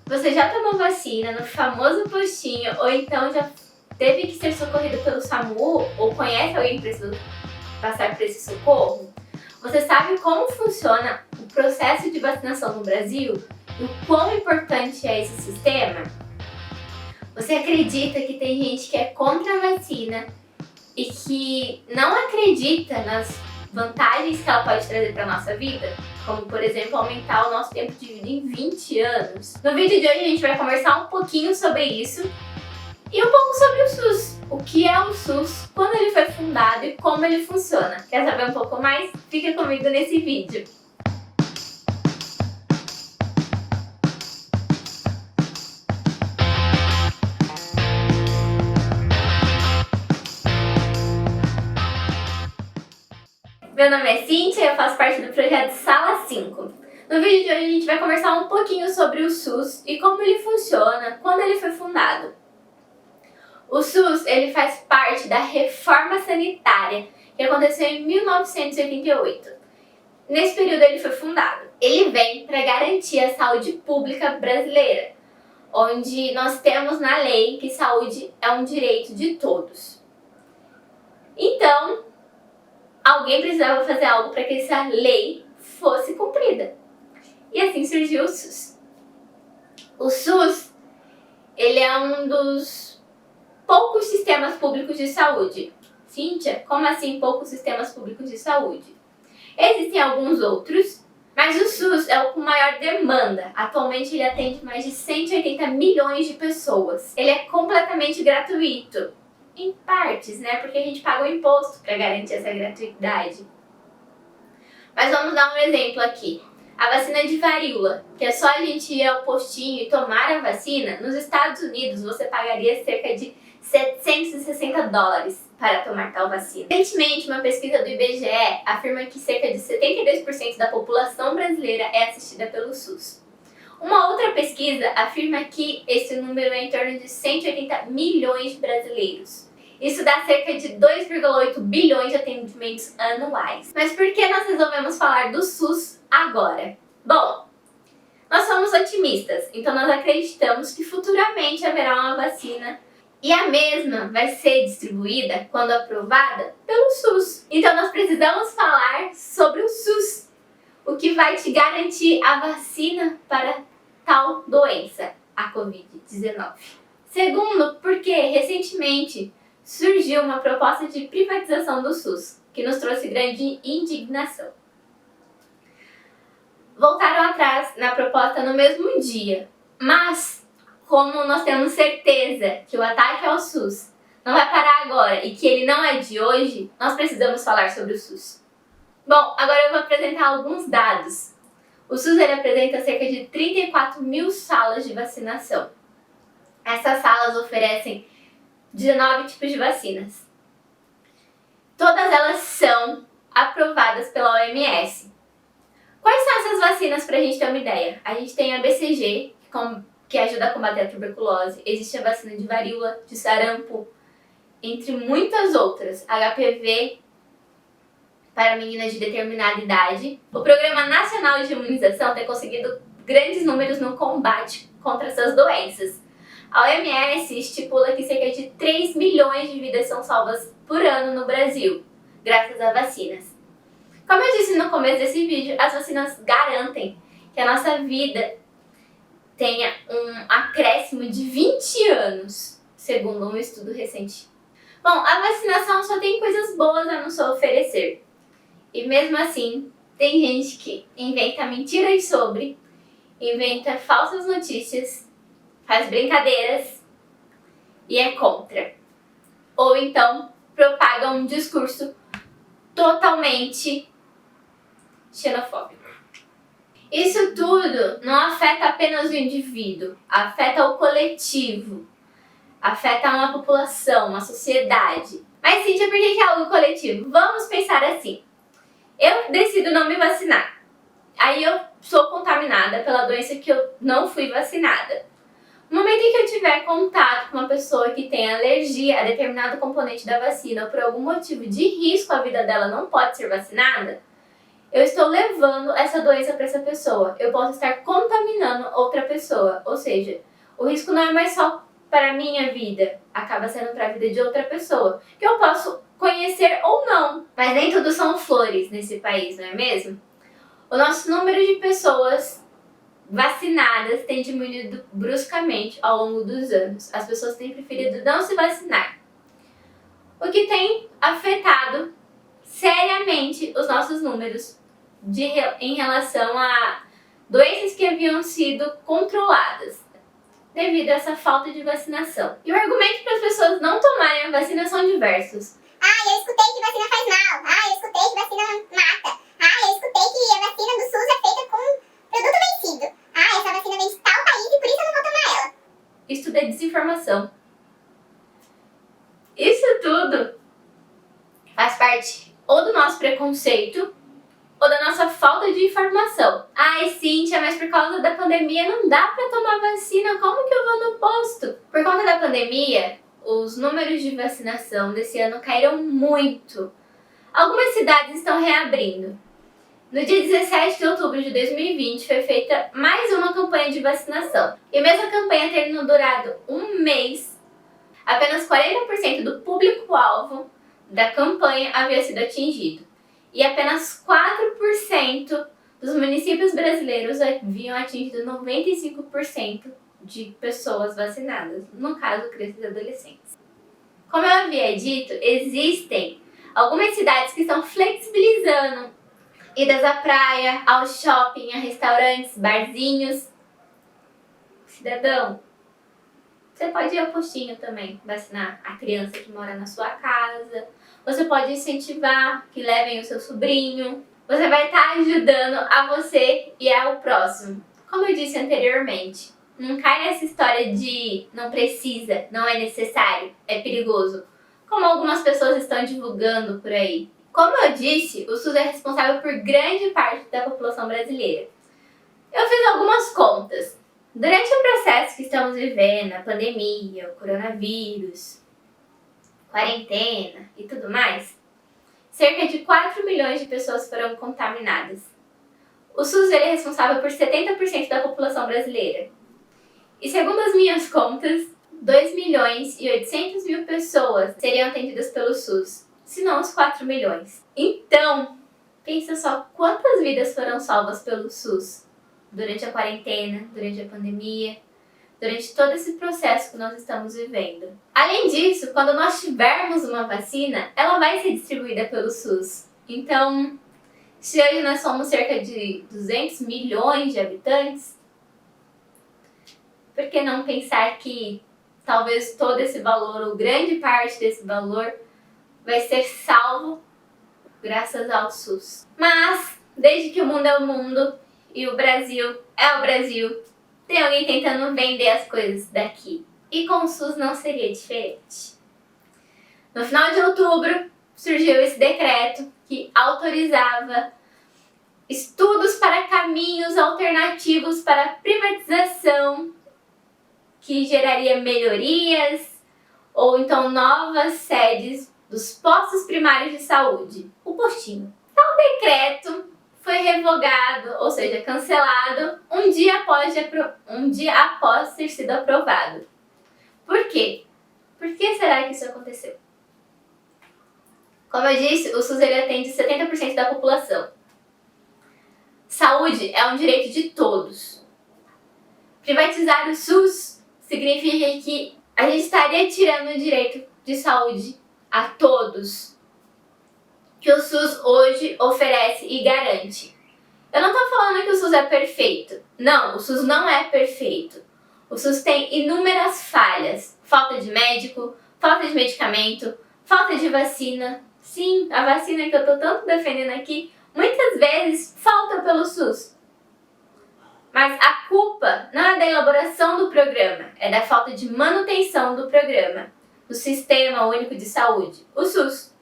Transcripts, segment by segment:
Você já tomou vacina no famoso postinho ou então já teve que ser socorrido pelo SAMU ou conhece alguém que precisou passar por esse socorro? Você sabe como funciona o processo de vacinação no Brasil e o quão importante é esse sistema? Você acredita que tem gente que é contra a vacina e que não acredita nas vantagens que ela pode trazer para a nossa vida? Como, por exemplo, aumentar o nosso tempo de vida em 20 anos. No vídeo de hoje a gente vai conversar um pouquinho sobre isso e um pouco sobre o SUS. O que é o SUS, quando ele foi fundado e como ele funciona. Quer saber um pouco mais? Fica comigo nesse vídeo. Meu nome é Cíntia e eu faço parte do projeto Sala 5. No vídeo de hoje a gente vai conversar um pouquinho sobre o SUS e como ele funciona, quando ele foi fundado. O SUS ele faz parte da reforma sanitária que aconteceu em 1988. Nesse período ele foi fundado. Ele vem para garantir a saúde pública brasileira, onde nós temos na lei que saúde é um direito de todos. Então, alguém precisava fazer algo para que essa lei fosse cumprida. E assim surgiu o SUS. O SUS, ele é um dos poucos sistemas públicos de saúde. Cíntia, como assim poucos sistemas públicos de saúde? Existem alguns outros, mas o SUS é o com maior demanda. Atualmente ele atende mais de 180 milhões de pessoas. Ele é completamente gratuito. Em partes, né? Porque a gente paga o imposto para garantir essa gratuidade. Mas vamos dar um exemplo aqui. A vacina de varíola, que é só a gente ir ao postinho e tomar a vacina, nos Estados Unidos você pagaria cerca de $760 para tomar tal vacina. Recentemente, uma pesquisa do IBGE afirma que cerca de 72% da população brasileira é assistida pelo SUS. Uma outra pesquisa afirma que esse número é em torno de 180 milhões de brasileiros. Isso dá cerca de 2,8 bilhões de atendimentos anuais. Mas por que nós resolvemos falar do SUS agora? Bom, nós somos otimistas, então nós acreditamos que futuramente haverá uma vacina e a mesma vai ser distribuída, quando aprovada, pelo SUS. Então nós precisamos falar sobre o SUS, o que vai te garantir a vacina para tal doença, a Covid-19. Segundo, porque recentemente surgiu uma proposta de privatização do SUS, que nos trouxe grande indignação. Voltaram atrás na proposta no mesmo dia, mas como nós temos certeza que o ataque ao SUS não vai parar agora e que ele não é de hoje, nós precisamos falar sobre o SUS. Bom, agora eu vou apresentar alguns dados. O SUS ele apresenta cerca de 34 mil salas de vacinação. Essas salas oferecem 19 tipos de vacinas. Todas elas são aprovadas pela OMS. Quais são essas vacinas para a gente ter uma ideia? A gente tem a BCG, que ajuda a combater a tuberculose. Existe a vacina de varíola, de sarampo, entre muitas outras. HPV para meninas de determinada idade. O Programa Nacional de Imunização tem conseguido grandes números no combate contra essas doenças. A OMS estipula que cerca de 3 milhões de vidas são salvas por ano no Brasil, graças a vacinas. Como eu disse no começo desse vídeo, as vacinas garantem que a nossa vida tenha um acréscimo de 20 anos, segundo um estudo recente. Bom, a vacinação só tem coisas boas a nos oferecer. E mesmo assim, tem gente que inventa mentiras sobre, inventa falsas notícias, faz brincadeiras e é contra. Ou então propaga um discurso totalmente xenofóbico. Isso tudo não afeta apenas o indivíduo, afeta o coletivo, afeta uma população, uma sociedade. Mas Cíntia, por que é algo coletivo? Vamos pensar assim. Eu decido não me vacinar. Aí eu sou contaminada pela doença que eu não fui vacinada. No momento em que eu tiver contato com uma pessoa que tem alergia a determinado componente da vacina ou por algum motivo de risco a vida dela não pode ser vacinada, eu estou levando essa doença para essa pessoa. Eu posso estar contaminando outra pessoa. Ou seja, o risco não é mais só para a minha vida, acaba sendo para a vida de outra pessoa, que eu posso conhecer ou não. Mas nem tudo são flores nesse país, não é mesmo? O nosso número de pessoas vacinadas tem diminuído bruscamente ao longo dos anos. As pessoas têm preferido não se vacinar, o que tem afetado seriamente os nossos números em relação a doenças que haviam sido controladas devido a essa falta de vacinação. E o argumento para as pessoas não tomarem a vacina são diversos. Eu escutei que vacina faz mal. Eu escutei que vacina mata. Eu escutei que a vacina do SUS é feita com produto vencido. Essa vacina vem de tal país e por isso eu não vou tomar ela. Isso tudo é desinformação. Isso tudo faz parte ou do nosso preconceito ou da nossa falta de informação. Cíntia, mas por causa da pandemia não dá pra tomar vacina, como que eu vou no posto? Por conta da pandemia, os números de vacinação desse ano caíram muito. Algumas cidades estão reabrindo. No dia 17 de outubro de 2020 foi feita mais uma campanha de vacinação. E mesmo a campanha tendo durado um mês, apenas 40% do público-alvo da campanha havia sido atingido. E apenas 4% dos municípios brasileiros haviam atingido 95% de pessoas vacinadas, no caso, crianças e adolescentes. Como eu havia dito, existem algumas cidades que estão flexibilizando idas à praia, ao shopping, a restaurantes, barzinhos. Cidadão, você pode ir ao postinho também, vacinar a criança que mora na sua casa. Você pode incentivar que levem o seu sobrinho. Você vai estar ajudando a você e ao próximo. Como eu disse anteriormente, não cai nessa história de não precisa, não é necessário, é perigoso, como algumas pessoas estão divulgando por aí. Como eu disse, o SUS é responsável por grande parte da população brasileira. Eu fiz algumas contas. Durante o processo que estamos vivendo, a pandemia, o coronavírus, quarentena e tudo mais, cerca de 4 milhões de pessoas foram contaminadas. O SUS é responsável por 70% da população brasileira. E segundo as minhas contas, 2 milhões e 800 mil pessoas seriam atendidas pelo SUS, se não os 4 milhões. Então, pensa só quantas vidas foram salvas pelo SUS durante a quarentena, durante a pandemia, durante todo esse processo que nós estamos vivendo. Além disso, quando nós tivermos uma vacina, ela vai ser distribuída pelo SUS. Então, se hoje nós somos cerca de 200 milhões de habitantes, por que não pensar que talvez todo esse valor, ou grande parte desse valor, vai ser salvo graças ao SUS. Mas, desde que o mundo é o mundo e o Brasil é o Brasil, tem alguém tentando vender as coisas daqui. E com o SUS não seria diferente. No final de outubro, surgiu esse decreto que autorizava estudos para caminhos alternativos para a privatização, que geraria melhorias ou então novas sedes dos postos primários de saúde, o postinho. Tal decreto foi revogado, ou seja, cancelado, um dia após ter sido aprovado. Por quê? Por que será que isso aconteceu? Como eu disse, o SUS ele atende 70% da população. Saúde é um direito de todos. Privatizar o SUS significa que a gente estaria tirando o direito de saúde a todos que o SUS hoje oferece e garante. Eu não estou falando que o SUS é perfeito. Não, o SUS não é perfeito. O SUS tem inúmeras falhas. Falta de médico, falta de medicamento, falta de vacina. Sim, a vacina que eu estou tanto defendendo aqui, muitas vezes falta pelo SUS. Mas a culpa não é da elaboração do programa, é da falta de manutenção do programa, do Sistema Único de Saúde, o SUS.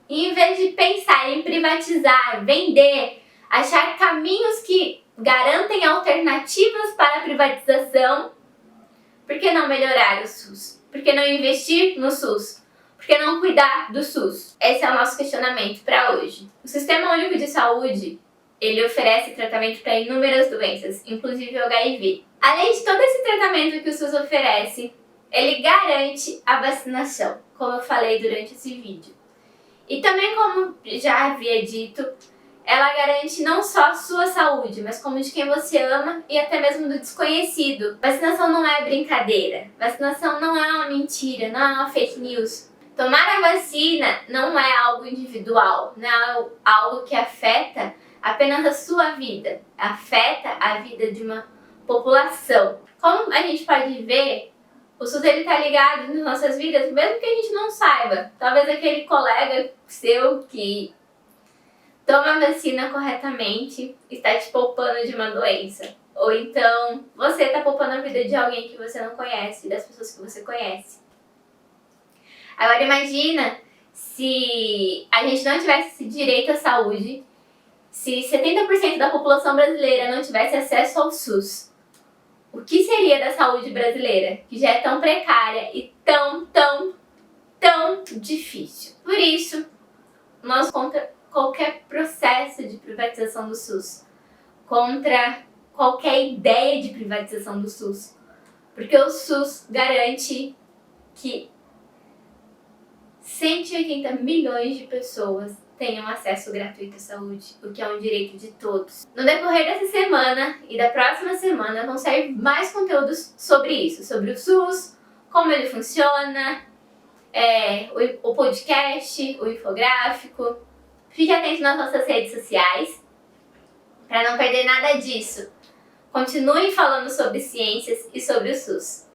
E em vez de pensar em privatizar, vender, achar caminhos que garantem alternativas para a privatização, por que não melhorar o SUS? Por que não investir no SUS? Por que não cuidar do SUS? Esse é o nosso questionamento para hoje. O Sistema Único de Saúde Ele oferece tratamento para inúmeras doenças, inclusive o HIV. Além de todo esse tratamento que o SUS oferece, ele garante a vacinação, como eu falei durante esse vídeo. E também, como já havia dito, ela garante não só a sua saúde, mas como de quem você ama e até mesmo do desconhecido. Vacinação não é brincadeira, vacinação não é uma mentira, não é uma fake news. Tomar a vacina não é algo individual, não é algo que afeta apenas a sua vida, afeta a vida de uma população. Como a gente pode ver, o SUS está ligado nas nossas vidas, mesmo que a gente não saiba. Talvez aquele colega seu que toma a vacina corretamente está te poupando de uma doença. Ou então você está poupando a vida de alguém que você não conhece, das pessoas que você conhece. Agora imagina se a gente não tivesse esse direito à saúde, se 70% da população brasileira não tivesse acesso ao SUS. O que seria da saúde brasileira, que já é tão precária e tão difícil? Por isso, nós contra qualquer processo de privatização do SUS, contra qualquer ideia de privatização do SUS, porque o SUS garante que 180 milhões de pessoas tenham acesso gratuito à saúde, o que é um direito de todos. No decorrer dessa semana e da próxima semana vão sair mais conteúdos sobre isso, sobre o SUS, como ele funciona, o podcast, o infográfico. Fique atento nas nossas redes sociais para não perder nada disso. Continue falando sobre ciências e sobre o SUS.